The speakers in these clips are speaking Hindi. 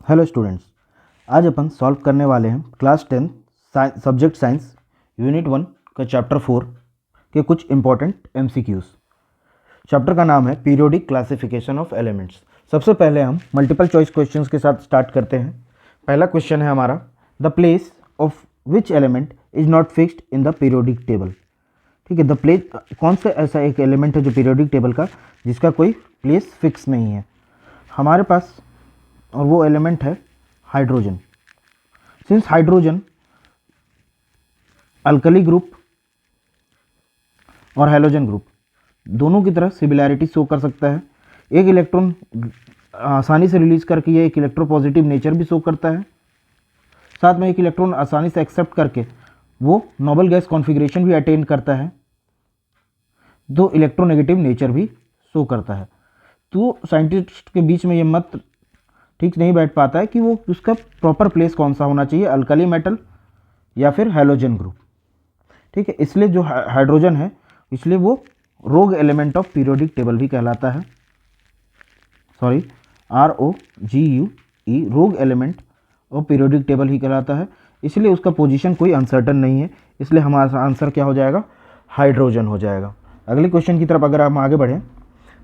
हेलो स्टूडेंट्स, आज अपन सॉल्व करने वाले हैं क्लास 10 सब्जेक्ट साइंस यूनिट 1 का चैप्टर 4 के कुछ इंपॉर्टेंट एमसीक्यूज। चैप्टर का नाम है पीरियोडिक क्लासिफिकेशन ऑफ एलिमेंट्स। सबसे पहले हम मल्टीपल चॉइस क्वेश्चंस के साथ स्टार्ट करते हैं। पहला क्वेश्चन है हमारा, the place of which element is not fixed in the periodic table. ठीक है, द प्लेस, कौन सा ऐसा एक एलिमेंट है जो पीरियोडिक टेबल का जिसका कोई प्लेस फिक्स नहीं है हमारे पास, और वो एलिमेंट है hydrogen. Since hydrogen alkali group और हैलोजन ग्रुप दोनों की तरह सिमिलैरिटी शो कर सकता है। एक इलेक्ट्रॉन आसानी से रिलीज करके ये एक इलेक्ट्रोपॉजिटिव नेचर भी शो करता है, साथ में एक इलेक्ट्रॉन आसानी से एक्सेप्ट करके वो नोबल गैस कॉन्फ़िगरेशन भी अटेन करता है, दो इलेक्ट्रोनेगेटिव नेचर भी शो करता है। तो साइंटिस्ट के बीच में ये मत ठीक नहीं बैठ पाता है कि वो उसका प्रॉपर प्लेस कौन सा होना चाहिए, अल्कली मेटल या फिर हैलोजन ग्रुप। ठीक है, इसलिए जो हाइड्रोजन है इसलिए वो रोग एलिमेंट ऑफ पीरियोडिक टेबल भी कहलाता है। सॉरी, ROGUE, रोग एलिमेंट ऑफ पीरियोडिक टेबल ही कहलाता है। इसलिए उसका पोजीशन कोई अनसर्टन नहीं है, इसलिए हमारा आंसर क्या हो जाएगा, हाइड्रोजन हो जाएगा। अगले क्वेश्चन की तरफ अगर हम आगे बढ़ें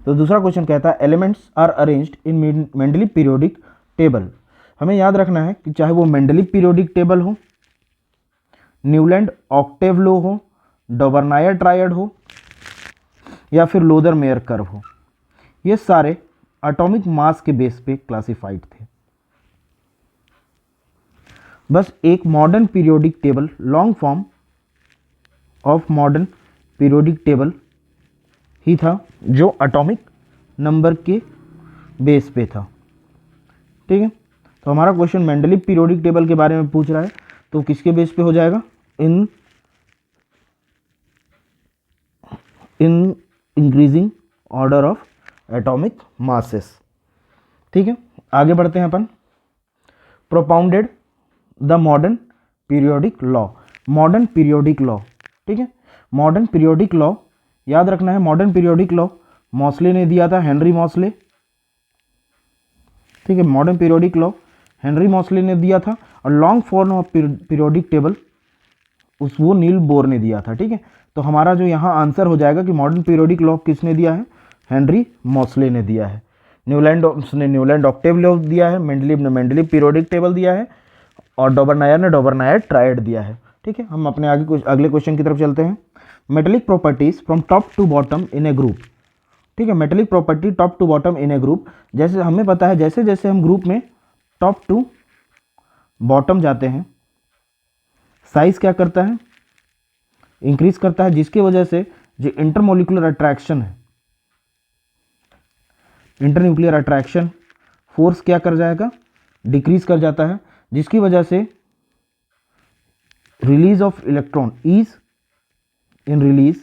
तो दूसरा क्वेश्चन कहता है elements are arranged in Mendeleev periodic table. हमें याद रखना है कि चाहे वो मेंडलीव पीरियोडिक टेबल हो, न्यूलैंड ऑक्टेव लो हो, डॉबरनायर ट्रायड हो या फिर लोदर मेयर कर्व हो, ये सारे एटॉमिक मास के बेस पे क्लासिफाइड थे। बस एक modern periodic table, long form of modern periodic table ही था जो एटॉमिक नंबर के बेस पे था। ठीक है, तो हमारा क्वेश्चन मेंडलीव पीरियोडिक टेबल के बारे में पूछ रहा है, तो किसके बेस पे हो जाएगा, in increasing order of atomic masses. ठीक है, आगे बढ़ते हैं अपन। Propounded the modern periodic law. Modern periodic law, ठीक है, मॉडर्न पीरियोडिक लॉ याद रखना है। मॉडर्न पीरियोडिक लॉ मॉसले ने दिया था, हेनरी मॉसले। ठीक है, modern periodic law Henry Mauchly ने दिया था, और long form of periodic table वो नील बोर ने दिया था। ठीक है, तो हमारा जो यहाँ आंसर हो जाएगा कि मॉडर्न पीरियोडिक लॉ किसने दिया है, हेनरी मॉसले ने दिया है। न्यूलैंड ऑक्टेव लॉ दिया है, मेंडलीव ने मेंडलीव पीरियोडिक टेबल दिया है, और डॉबरनायर ने डॉबरनायर ट्रायड दिया है। ठीक है, हम अपने अगले क्वेश्चन की तरफ चलते हैं। Metallic properties from top to bottom in a group. ठीक है, metallic property top to bottom in a group, जैसे हमें पता है जैसे जैसे हम ग्रुप में टॉप टू बॉटम जाते हैं, साइज क्या करता है, इंक्रीज करता है, जिसकी वजह से जो इंटरमोलिकुलर अट्रैक्शन है, इंटरन्यूक्लियर अट्रैक्शन फोर्स क्या कर जाएगा, डिक्रीज कर जाता है, जिसकी वजह से release of electron, ease in release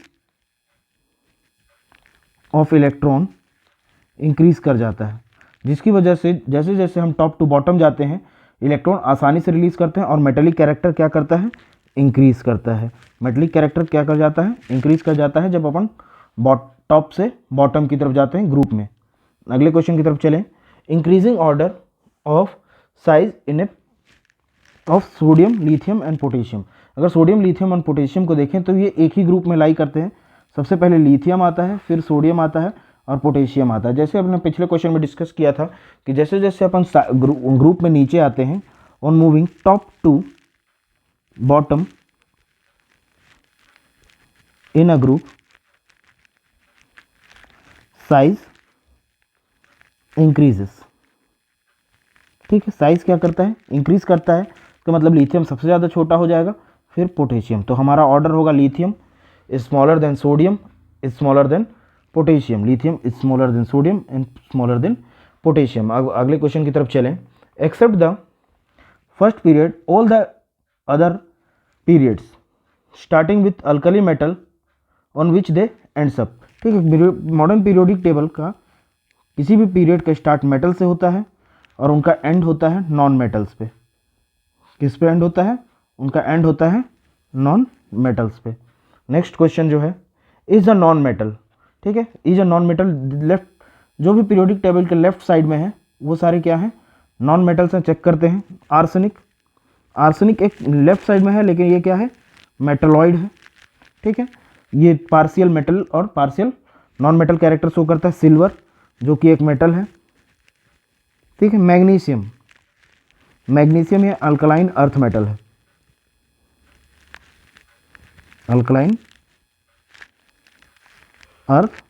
of electron increase कर जाता है, जिसकी वजह से जैसे जैसे हम टॉप टू बॉटम जाते हैं इलेक्ट्रॉन आसानी से रिलीज करते हैं, और मेटेलिक कैरेक्टर क्या करता है, इंक्रीज करता है। मेटेलिक कैरेक्टर क्या कर जाता है, इंक्रीज कर जाता है जब अपन टॉप से बॉटम की तरफ जाते हैं ग्रुप में। अगले क्वेश्चन की तरफ चलें। Increasing order of size in A of sodium, lithium and potassium. अगर सोडियम, लिथियम और पोटेशियम को देखें तो ये एक ही ग्रुप में लाई करते हैं। सबसे पहले लिथियम आता है, फिर सोडियम आता है और पोटेशियम आता है। जैसे अपने पिछले क्वेश्चन में डिस्कस किया था कि जैसे जैसे अपन ग्रुप में नीचे आते हैं, on moving top to bottom in a group, size increases. ठीक है, साइज क्या करता है, इंक्रीज करता है, तो मतलब लिथियम सबसे ज़्यादा छोटा हो जाएगा, फिर पोटेशियम। तो हमारा ऑर्डर होगा lithium is smaller than sodium is smaller than potassium, lithium is smaller than sodium and smaller than potassium. अगले क्वेश्चन की तरफ चलें। Except the first period all the other periods starting with alkali metal on which they ends up. ठीक है, मॉडर्न पीरियोडिक टेबल का किसी भी पीरियड का स्टार्ट मेटल से होता है और उनका एंड होता है नॉन मेटल्स पे। किस पे एंड होता है, उनका एंड होता है नॉन मेटल्स पे। नेक्स्ट क्वेश्चन जो है, इज अ नॉन मेटल। ठीक है, is a non metal, left जो भी पीरियोडिक टेबल के लेफ्ट साइड में है वो सारे क्या हैं, नॉन मेटल्स हैं, चेक करते हैं। आर्सेनिक, आर्सेनिक एक लेफ्ट साइड में है, लेकिन ये क्या है, मेटलॉइड है, ठीक है। ये पार्शियल मेटल और partial non metal character show करता है। सिल्वर जो कि एक मेटल है, ठीक है। मैग्नीशियम, मैग्नीशियम ये अल्कलाइन अर्थ मेटल है, अल्कलाइन अर्थ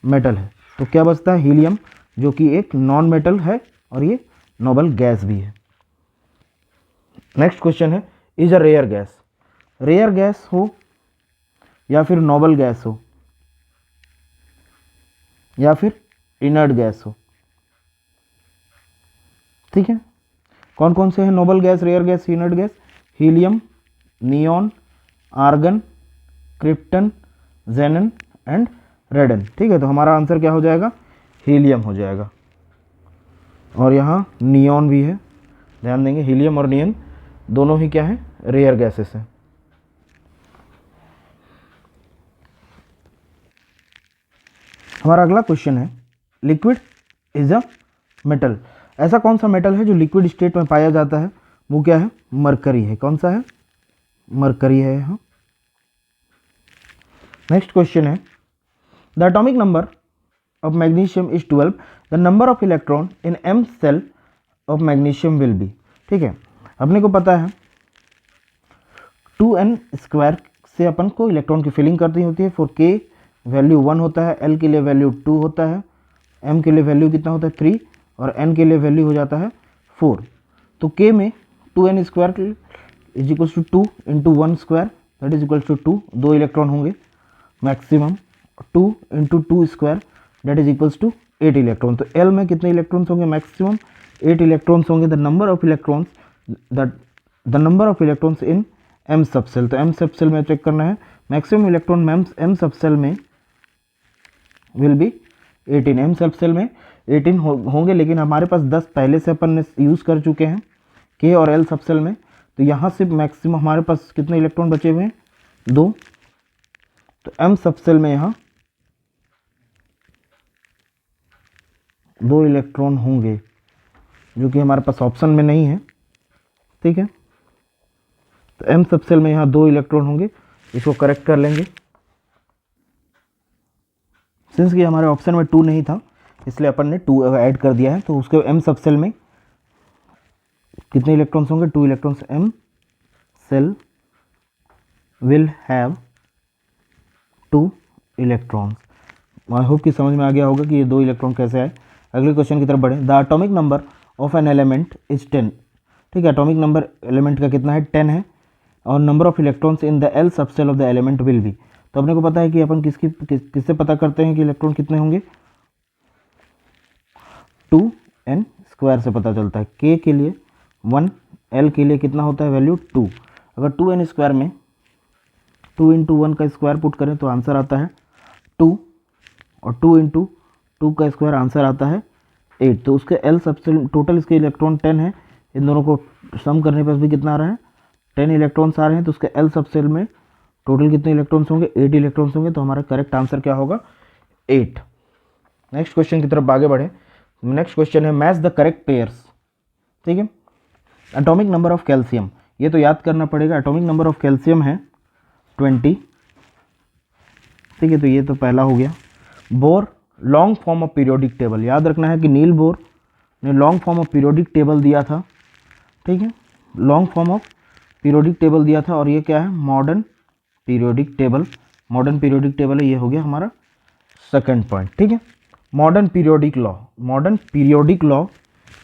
मेटल है। तो क्या बचता है, हीलियम जो कि एक नॉन मेटल है और ये नोबल गैस भी है। Next question is, is a rare gas, rare gas हो या फिर नोबल गैस हो या फिर इनर्ट गैस हो, ठीक है। कौन कौन से हैं noble gas, rare gas, inert gas? Helium, neon, argon, krypton, xenon and radon, ठीक है। तो हमारा आंसर क्या हो जाएगा, हीलियम हो जाएगा। और यहाँ नियॉन भी है, ध्यान देंगे हीलियम और नियन दोनों ही क्या है, रेयर गैसेस हैं। हमारा अगला क्वेश्चन है, लिक्विड इज अ मेटल, ऐसा कौन सा मेटल है जो लिक्विड स्टेट में पाया जाता है? वो क्या है, मरकरी है। कौन सा है, मरकरी है यहाँ। Next question is, the atomic number of magnesium is 12, the number of electron in M shell of magnesium will be, ठीक है। अपने को पता है 2n² से अपन को इलेक्ट्रॉन की फिलिंग करनी होती है। फॉर k वैल्यू 1 होता है, l के लिए वैल्यू 2 होता है, m के लिए वैल्यू कितना होता है 3 और n के लिए वैल्यू हो जाता है 4। तो k में 2n² is equals to 2 into 1² that is equals to 2, 2 electron होंगे maximum, 2 into 2² that is equals to 8 electron. तो l में कितने इलेक्ट्रॉन्स होंगे, मैक्सिमम 8 इलेक्ट्रॉन्स होंगे। The number of electrons in m sub shell, तो m सब सेल में चेक करना है, maximum electron m sub shell में will be 18, m sub shell में 18 होंगे, लेकिन हमारे पास 10 पहले से अपन ने यूज़ कर चुके हैं k और l सब सेल में। तो यहाँ से मैक्सिमम हमारे पास कितने इलेक्ट्रॉन बचे हुए हैं, 2। तो m सब सेल में यहाँ 2 इलेक्ट्रॉन होंगे, जो कि हमारे पास ऑप्शन में नहीं है, ठीक है। तो m सब सेल में यहाँ 2 इलेक्ट्रॉन होंगे, इसको करेक्ट कर लेंगे। सिंस कि हमारे ऑप्शन में 2 नहीं था, इसलिए अपन ने 2 ऐड कर दिया है। तो उसके m सब सेल में कितने इलेक्ट्रॉन्स होंगे, 2 electrons. m shell will have 2 electrons. I hope कि समझ में आ गया होगा कि ये 2 इलेक्ट्रॉन कैसे आए। अगले क्वेश्चन की तरफ बढ़े, the atomic number of an element is 10, ठीक है। एटॉमिक नंबर एलिमेंट का कितना है, 10 है। और number of electrons in the L subshell of the element will be, तो अपने को पता है कि अपन किससे पता करते हैं कि इलेक्ट्रॉन कितने होंगे, 2n² से पता चलता है। k के लिए 1, l के लिए कितना होता है वैल्यू 2। अगर 2n² में 2 इंटू 1 का स्क्वायर पुट करें तो आंसर आता है 2, और 2 इंटू 2 का स्क्वायर आंसर आता है 8। तो उसके l सबसेल टोटल इसके इलेक्ट्रॉन 10 है, इन दोनों को सम करने पर भी कितना आ रहा है, 10 इलेक्ट्रॉन्स आ रहे हैं। तो उसके l सबसेल में टोटल कितने इलेक्ट्रॉन्स होंगे, 8 इलेक्ट्रॉन्स होंगे। तो हमारा करेक्ट आंसर क्या होगा, 8। नेक्स्ट क्वेश्चन की तरफ आगे बढ़े। नेक्स्ट क्वेश्चन है, मैच द करेक्ट पेयर्स, ठीक है। एटॉमिक नंबर ऑफ कैल्शियम, ये तो याद करना पड़ेगा। एटॉमिक नंबर ऑफ कैल्शियम है 20, ठीक है। तो ये तो पहला हो गया। Bore, long form of periodic table, याद रखना है कि नील बोर ने long form of periodic table दिया था, ठीक है। Long form of periodic table दिया था, और ये क्या है, modern periodic table. Modern periodic table है, ये हो गया हमारा सेकंड पॉइंट, ठीक है। Modern periodic law, modern periodic law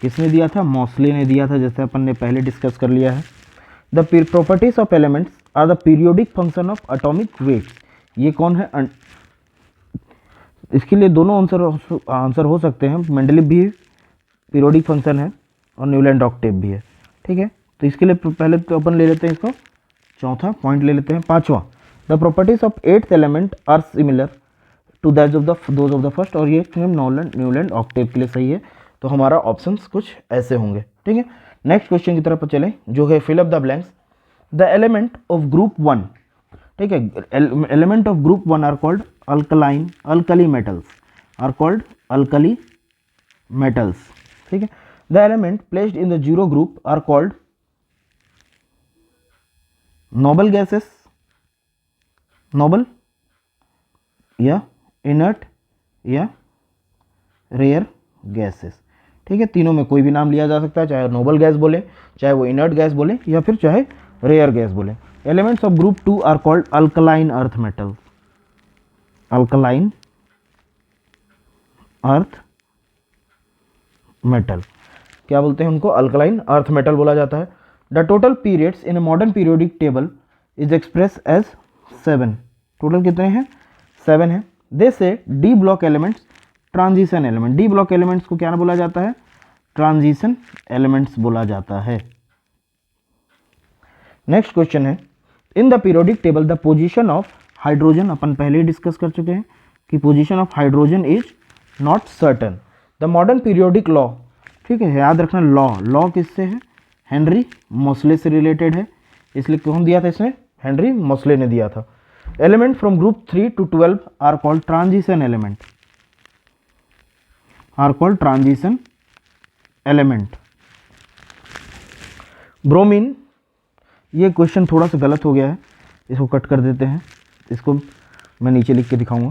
किसने दिया था, मॉसले ने दिया था, जैसे अपन ने पहले डिस्कस कर लिया है। The properties of elements are the periodic function of atomic weight, ये कौन है, इसके लिए दोनों आंसर हो सकते हैं। मेंडलीव भी पीरियोडिक फंक्शन है और न्यूलैंड ऑक्टेव भी है, ठीक है। तो इसके लिए पहले तो अपन ले लेते हैं इसको, चौथा पॉइंट ले लेते हैं। पांचवा, the properties of 8th element are similar to those of the first, और ये न्यूलैंड ऑक्टेव के लिए सही है। तो हमारा ऑप्शंस कुछ ऐसे होंगे, ठीक है। नेक्स्ट क्वेश्चन की तरफ चलें, जो है fill up the blanks. The element of group 1, ठीक है, element of group 1 are called alkali metals, are called alkali metals, ठीक है। The element placed in the zero group are called noble gases, noble या इनर्ट या रेयर गैसेस। ठीक है, तीनों में कोई भी नाम लिया जा सकता है, चाहे नोबल गैस बोले, चाहे वो इनर्ट गैस बोले, या फिर चाहे रेयर गैस बोले। Elements of group 2 are called alkaline earth metal, alkaline earth metal, क्या बोलते हैं उनको, अल्कलाइन अर्थ मेटल बोला जाता है। The total periods in a modern periodic table is express as 7। Total कितने हैं, 7 है। They say D block elements transition element, D block elements को क्या बोला जाता है, ट्रांजिशन एलिमेंट्स बोला जाता है। नेक्स्ट क्वेश्चन है, in the periodic table the position of hydrogen, अपन पहले ही डिस्कस कर चुके हैं कि position of hydrogen is not certain. The modern periodic law, ठीक है, याद रखना लॉ किससे है, हेनरी मोसले से रिलेटेड है, इसलिए कौन दिया था इसने, हेनरी मोसले ने दिया था। Element from group 3 to 12 are called transition element, are called transition element. Bromine, ये क्वेश्चन थोड़ा सा गलत हो गया है, इसको कट कर देते हैं, इसको मैं नीचे लिख के दिखाऊंगा।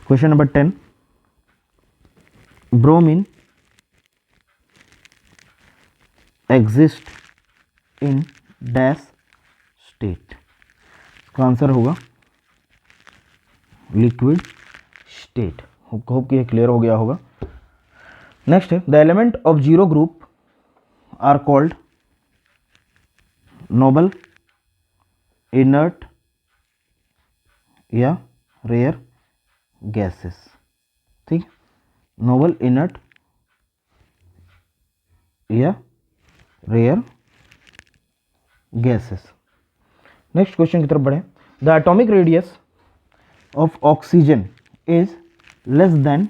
Question number 10, bromine exist in dash state, इसका आंसर होगा लिक्विड स्टेट। होप कि ये क्लियर हो गया होगा। नेक्स्ट है, the element of zero group are called noble, inert या रेयर गैसेस। ठीक, नोबल, इनर्ट या रेयर गैसेस। नेक्स्ट क्वेश्चन की तरफ बढ़े, the atomic radius of oxygen is less than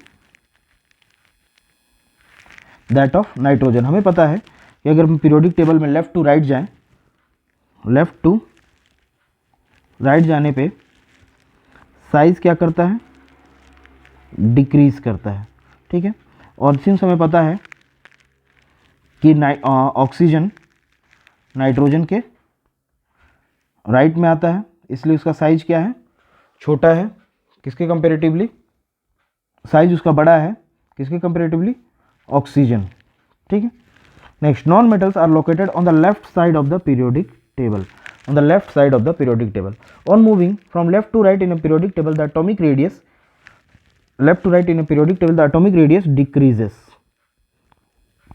that of nitrogen. हमें पता है कि अगर हम पीरियोडिक टेबल में लेफ्ट टू राइट जाएं, लेफ्ट टू राइट जाने पे साइज क्या करता है, डिक्रीज करता है। ठीक है, और सिंस हमें पता है कि ऑक्सीजन नाइट्रोजन के राइट में आता है, इसलिए उसका साइज क्या है, छोटा है। किसके कंपेरेटिवली, साइज उसका बड़ा है, किसके कंपेरेटिवली, ऑक्सीजन। ठीक है, next, non metals are located on the left side of the periodic table, on the left side of the periodic table. On moving from left to right in a periodic table, the atomic radius, left to right in a periodic table, the atomic radius decreases.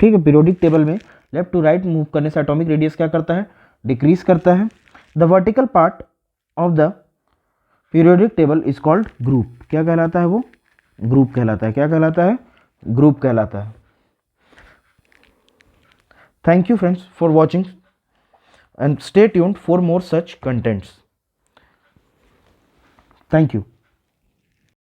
ठीक है, पीरियोडिक टेबल में लेफ्ट टू राइट मूव करने से एटॉमिक रेडियस क्या करता है, डिक्रीज करता है। The vertical part of the periodic table is called group, क्या कहलाता है वो, ग्रुप कहलाता है। क्या कहलाता है, ग्रुप कहलाता है। Thank you friends for watching and stay tuned for more such contents. Thank you.